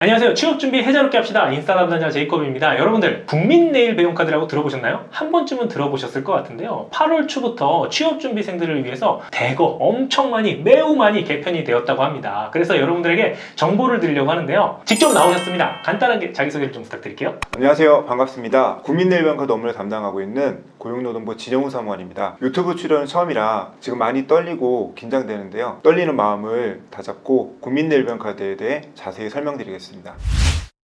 안녕하세요. 취업준비 해자롭게 합시다. 인스타 담당자 제이콥입니다. 여러분들 국민내일배움카드라고 들어보셨나요? 한 번쯤은 들어보셨을 것 같은데요. 8월 초부터 취업준비생들을 위해서 대거 엄청 많이 매우 많이 개편이 되었다고 합니다. 그래서 여러분들에게 정보를 드리려고 하는데요. 직접 나오셨습니다. 간단하게 자기소개를 좀 부탁드릴게요. 안녕하세요. 반갑습니다. 국민내일배움카드 업무를 담당하고 있는 고용노동부 진영훈 사무관입니다. 유튜브 출연은 처음이라 지금 많이 떨리고 긴장되는데요. 떨리는 마음을 다잡고 국민내일배움카드에 대해 자세히 설명드리겠습니다.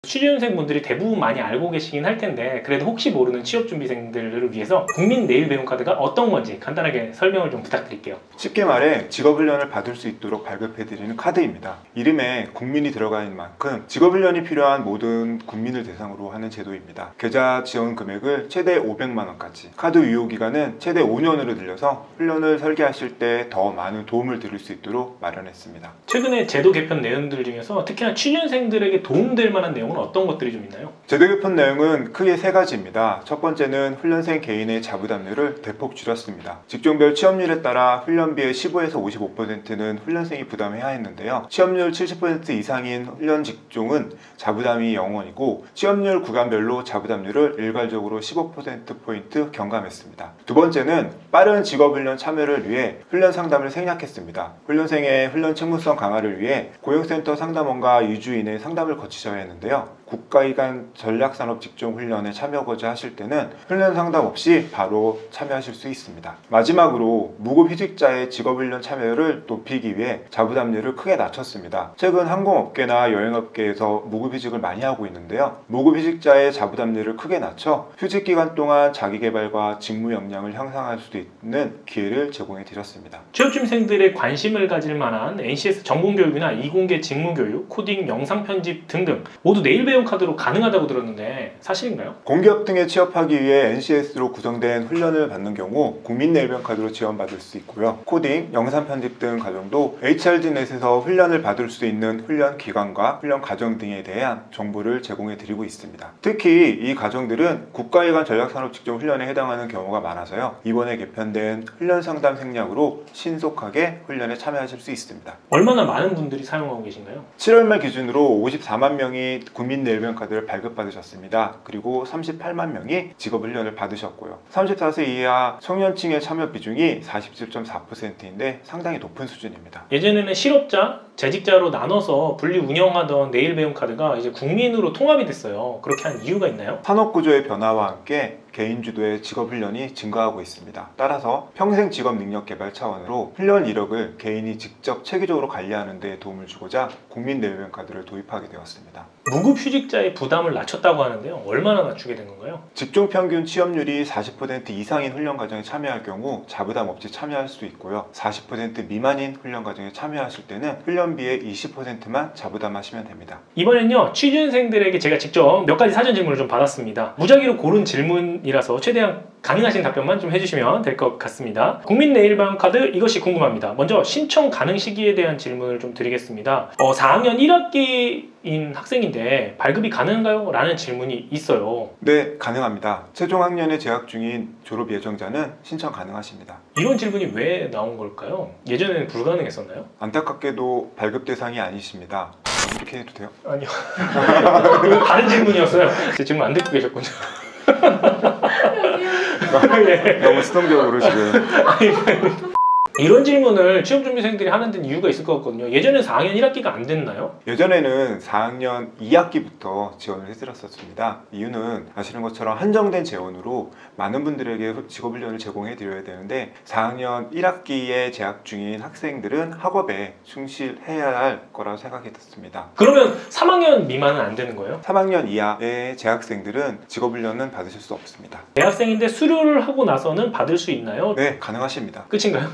취준생분들이 대부분 많이 알고 계시긴 할 텐데 그래도 혹시 모르는 취업준비생들을 위해서 국민내일배움카드가 어떤 건지 간단하게 설명을 좀 부탁드릴게요. 쉽게 말해 직업훈련을 받을 수 있도록 발급해드리는 카드입니다. 이름에 국민이 들어가 있는 만큼 직업훈련이 필요한 모든 국민을 대상으로 하는 제도입니다. 계좌 지원 금액을 최대 500만 원까지, 카드 유효기간은 최대 5년으로 늘려서 훈련을 설계하실 때 더 많은 도움을 드릴 수 있도록 마련했습니다. 최근에 제도 개편 내용들 중에서 특히나 취준생들에게 도움될 만한 내용은 어떤 것들이 좀 있나요? 제도 개편 내용은 크게 세 가지입니다. 첫 번째는 훈련생 개인의 자부담률을 대폭 줄였습니다. 직종별 취업률에 따라 훈련비의 15에서 55%는 훈련생이 부담해야 했는데요. 취업률 70% 이상인 훈련 직종은 자부담이 0원이고 취업률 구간별로 자부담률을 일괄적으로 15%포인트 경감했습니다. 두 번째는 빠른 직업훈련 참여를 위해 훈련 상담을 생략했습니다. 훈련생의 훈련 책무성 강화를 위해 고용센터 상담원과 2주 이내 상담을 거치셔야 했는데요. 국가기관 전략산업직종훈련에 참여하고자 하실 때는 훈련 상담 없이 바로 참여하실 수 있습니다. 마지막으로 무급휴직자의 직업훈련 참여를 높이기 위해 자부담률을 크게 낮췄습니다. 최근 항공업계나 여행업계에서 무급휴직을 많이 하고 있는데요. 무급휴직자의 자부담률을 크게 낮춰 휴직기간 동안 자기개발과 직무 역량을 향상할 수 있는 기회를 제공해 드렸습니다. 취업준비생들의 관심을 가질 만한 NCS 전공교육이나 이공계 직무교육, 코딩, 영상편집 등등 모두 내일배움카드로 가능하다고 들었는데 사실인가요? 공기업 등에 취업하기 위해 NCS로 구성된 훈련을 받는 경우 국민내일배움카드로 지원받을 수 있고요. 코딩, 영상편집 등 과정도 HRD넷에서 훈련을 받을 수 있는 훈련 기관과 훈련 과정 등에 대한 정보를 제공해 드리고 있습니다. 특히 이 과정들은 국가기관 전략산업직종훈련에 해당하는 경우가 많아서요. 이번에 개편된 훈련 상담 생략으로 신속하게 훈련에 참여하실 수 있습니다. 얼마나 많은 분들이 사용하고 계신가요? 7월 말 기준으로 54만 명이 국민내일배움카드를 발급받으셨습니다. 그리고 38만 명이 직업훈련을 받으셨고요. 34세 이하 청년층의 참여 비중이 47.4%인데 상당히 높은 수준입니다. 예전에는 실업자, 재직자로 나눠서 분리 운영하던 내일배움카드가 이제 국민으로 통합이 됐어요. 그렇게 한 이유가 있나요? 산업구조의 변화와 함께 개인 주도의 직업훈련이 증가하고 있습니다. 따라서 평생 직업 능력 개발 차원으로 훈련 이력을 개인이 직접 체계적으로 관리하는 데 도움을 주고자 국민내일배움카드를 도입하게 되었습니다. 무급휴직자의 부담을 낮췄다고 하는데요. 얼마나 낮추게 된 건가요? 직종 평균 취업률이 40% 이상인 훈련 과정에 참여할 경우 자부담 없이 참여할 수 있고요. 40% 미만인 훈련 과정에 참여하실 때는 훈련비의 20%만 자부담하시면 됩니다. 이번엔요, 취준생들에게 제가 직접 몇 가지 사전 질문을 좀 받았습니다. 무작위로 고른 질문이라서 최대한 가능하신 답변만 좀 해주시면 될 것 같습니다. 국민내일배움카드 이것이 궁금합니다. 먼저 신청 가능 시기에 대한 질문을 좀 드리겠습니다. 4학년 1학기인 학생인데 발급이 가능한가요? 라는 질문이 있어요. 네, 가능합니다. 최종 학년에 재학 중인 졸업 예정자는 신청 가능하십니다. 이런 질문이 왜 나온 걸까요? 예전에는 불가능했었나요? 안타깝게도 발급 대상이 아니십니다. 이렇게 해도 돼요? 아니요. 이건 다른 질문이었어요. 제 질문 안 듣고 계셨군요. 예. 너무 수동적으로 지금. 이런 질문을 취업준비생들이 하는 데는 이유가 있을 것 같거든요. 예전에 4학년 1학기가 안 됐나요? 예전에는 4학년 2학기부터 지원을 해드렸었습니다. 이유는 아시는 것처럼 한정된 재원으로 많은 분들에게 직업훈련을 제공해 드려야 되는데 4학년 1학기에 재학 중인 학생들은 학업에 충실해야 할 거라고 생각했습니다. 그러면 3학년 미만은 안 되는 거예요? 3학년 이하의 재학생들은 직업훈련은 받으실 수 없습니다. 대학생인데 수료를 하고 나서는 받을 수 있나요? 네, 가능하십니다. 끝인가요?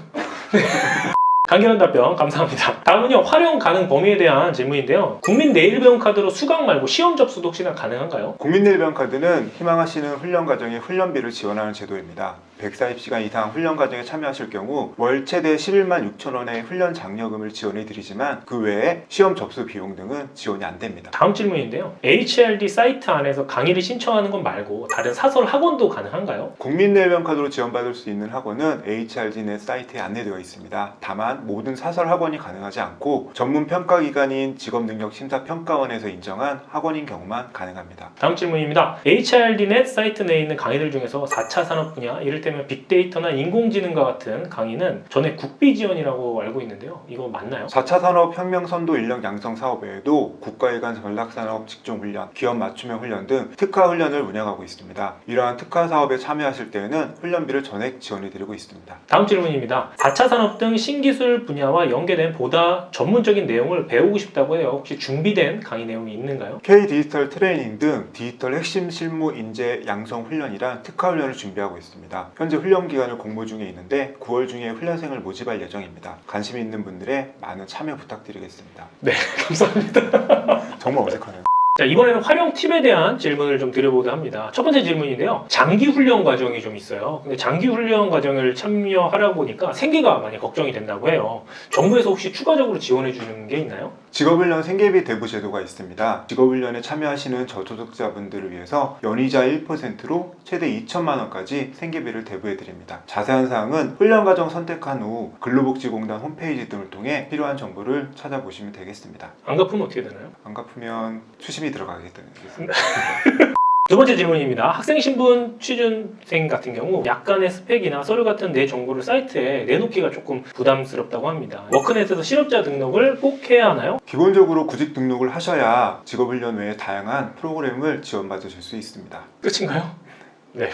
간결한 답변 감사합니다. 다음은요, 활용 가능 범위에 대한 질문인데요. 국민내일배움카드로 수강 말고 시험 접수도 혹시나 가능한가요? 국민내일배움카드는 희망하시는 훈련 과정에 훈련비를 지원하는 제도입니다. 140시간 이상 훈련 과정에 참여하실 경우 월 최대 11만 6천 원의 훈련 장려금을 지원해 드리지만 그 외에 시험 접수 비용 등은 지원이 안 됩니다. 다음 질문인데요. HRD 사이트 안에서 강의를 신청하는 것 말고 다른 사설 학원도 가능한가요? 국민내일병카드로 지원받을 수 있는 학원은 HRDnet 사이트에 안내되어 있습니다. 다만 모든 사설 학원이 가능하지 않고 전문 평가기관인 직업능력심사평가원에서 인정한 학원인 경우만 가능합니다. 다음 질문입니다. HRDnet 사이트 내에 있는 강의들 중에서 4차 산업 분야, 이를테면 빅데이터나 인공지능과 같은 강의는 전에 국비 지원이라고 알고 있는데요. 이거 맞나요? 4차 산업 혁명 선도 인력 양성 사업 외에도 국가기관 전략산업 직종훈련, 기업 맞춤형 훈련 등 특화 훈련을 운영하고 있습니다. 이러한 특화 사업에 참여하실 때에는 훈련비를 전액 지원해드리고 있습니다. 다음 질문입니다. 4차 산업 등 신기술 분야와 연계된 보다 전문적인 내용을 배우고 싶다고 해요. 혹시 준비된 강의 내용이 있는가요? K-디지털 트레이닝 등 디지털 핵심 실무 인재 양성 훈련이란 특화 훈련을 준비하고 있습니다. 현재 훈련 기간을 공모 중에 있는데 9월 중에 훈련생을 모집할 예정입니다. 관심 있는 분들의 많은 참여 부탁드리겠습니다. 네, 감사합니다. 정말 어색하네요. 자, 이번에는 활용 팁에 대한 질문을 좀 드려보려 합니다. 첫 번째 질문인데요. 장기 훈련 과정이 좀 있어요. 근데 장기 훈련 과정을 참여하다 보니까 생계가 많이 걱정이 된다고 해요. 정부에서 혹시 추가적으로 지원해 주는 게 있나요? 직업훈련 생계비 대부 제도가 있습니다. 직업훈련에 참여하시는 저소득자분들을 위해서 연이자 1%로 최대 2천만 원까지 생계비를 대부해드립니다. 자세한 사항은 훈련 과정 선택한 후 근로복지공단 홈페이지 등을 통해 필요한 정보를 찾아보시면 되겠습니다. 안 갚으면 어떻게 되나요? 안 갚으면 수심이 들어가겠다는 얘기입니다. 두 번째 질문입니다. 학생 신분 취준생 같은 경우 약간의 스펙이나 서류 같은 내 정보를 사이트에 내놓기가 조금 부담스럽다고 합니다. 워크넷에서 실업자 등록을 꼭 해야 하나요? 기본적으로 구직 등록을 하셔야 직업훈련 외에 다양한 프로그램을 지원받으실 수 있습니다. 끝인가요? 네.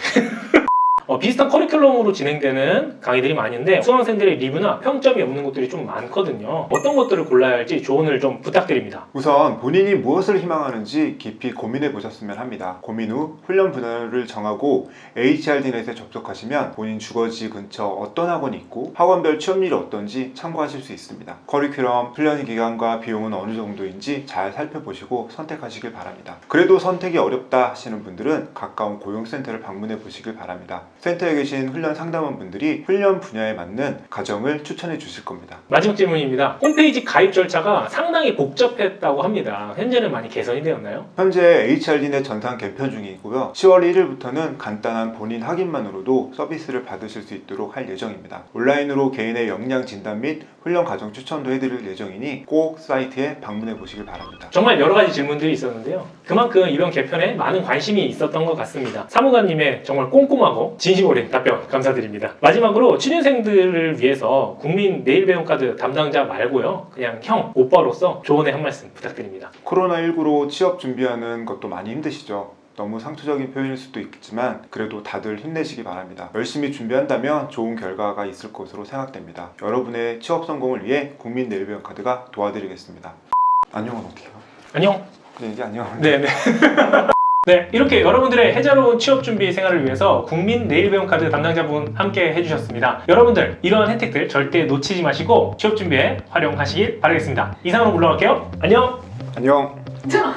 비슷한 커리큘럼으로 진행되는 강의들이 많은데 수강생들의 리뷰나 평점이 없는 것들이 좀 많거든요. 어떤 것들을 골라야 할지 조언을 좀 부탁드립니다. 우선 본인이 무엇을 희망하는지 깊이 고민해 보셨으면 합니다. 고민 후 훈련 분야를 정하고 HRD넷에 접속하시면 본인 주거지 근처 어떤 학원이 있고 학원별 취업률이 어떤지 참고하실 수 있습니다. 커리큘럼, 훈련 기간과 비용은 어느 정도인지 잘 살펴보시고 선택하시길 바랍니다. 그래도 선택이 어렵다 하시는 분들은 가까운 고용센터를 방문해 보시길 바랍니다. 센터에 계신 훈련 상담원 분들이 훈련 분야에 맞는 과정을 추천해 주실 겁니다. 마지막 질문입니다. 홈페이지 가입 절차가 상당히 복잡했다고 합니다. 현재는 많이 개선이 되었나요? 현재 HRDnet 전산 개편 중이고요. 10월 1일부터는 간단한 본인 확인만으로도 서비스를 받으실 수 있도록 할 예정입니다. 온라인으로 개인의 역량 진단 및 훈련 과정 추천도 해드릴 예정이니 꼭 사이트에 방문해 보시길 바랍니다. 정말 여러 가지 질문들이 있었는데요. 그만큼 이번 개편에 많은 관심이 있었던 것 같습니다. 사무관님의 정말 꼼꼼하고 진심 어린 답변 감사드립니다. 마지막으로 취준생들을 위해서 국민 내일배움카드 담당자 말고요. 그냥 형, 오빠로서 조언의 한 말씀 부탁드립니다. 코로나19로 취업 준비하는 것도 많이 힘드시죠? 너무 상투적인 표현일 수도 있지만 그래도 다들 힘내시기 바랍니다. 열심히 준비한다면 좋은 결과가 있을 것으로 생각됩니다. 여러분의 취업 성공을 위해 국민 내일배움카드가 도와드리겠습니다. 안녕은 어떻게 해요? 안녕. 그냥 이제 안녕. 네네. 네, 이렇게 여러분들의 해자로운 취업 준비 생활을 위해서 국민 내일배움카드 담당자분 함께 해주셨습니다. 여러분들 이러한 혜택들 절대 놓치지 마시고 취업 준비에 활용하시길 바라겠습니다. 이상으로 물러갈게요. 안녕. 안녕. 자.